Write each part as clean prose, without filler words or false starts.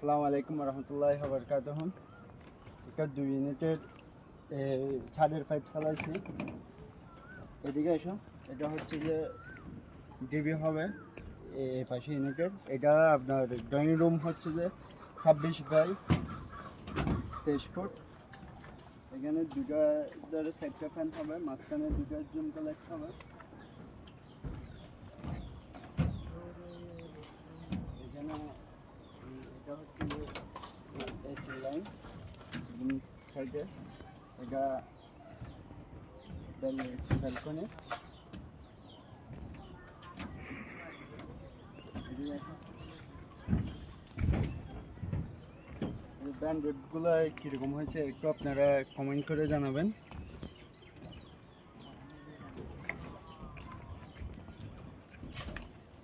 আসসালামু আলাইকুম রহমতুল্লাহি ওয়া বারাকাতুহু। এটা 2 ইউনিটের ছাদের পাইপ চালাইছি। এদিকে এসো। এটা হচ্ছে যে ডিবি হবে এই পাশে ইউনিটের। এটা আপনার ড্রয়িং রুম হচ্ছে যে 26 বাই 23 ফুট। এখানে দুটো ধরে সেক্টর ফ্যান হবে, মাঝখানে দুটো জুম কালেক্ট হবে। এখানে এটা হচ্ছে যে এসি লাইন সাইডে, এটা ব্যালকনি। ব্যান্ডেডগুলো কীরকম হয়েছে একটু আপনারা কমেন্ট করে জানাবেন।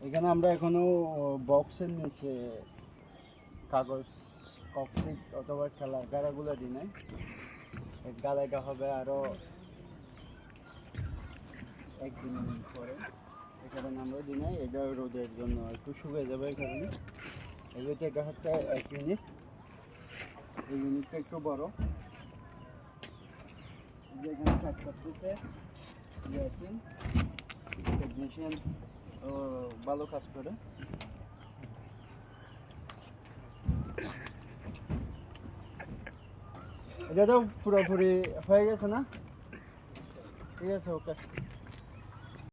এখানে আমরা এখনো বক্সের নিচে কাগজ ককশিট অথবা খেলার গাড়াগুলো দিই নাই। গালাইটা হবে আরও একদিন পরে, এই কারণে আমরা দিই নাই। এটা রোদের জন্য একটু শুকিয়ে যাবে এই কারণে। এগুলোতে এটা হচ্ছে 1 ইউনিট। এই ইউনিটটা একটু বড়। যেখানে কাজ করতেছে ইয়াসিন টেকনিশিয়ান, ও ভালো কাজ করে। এটা তো পুরোপুরি হয়ে গেছে না? ঠিক আছে, ওকে।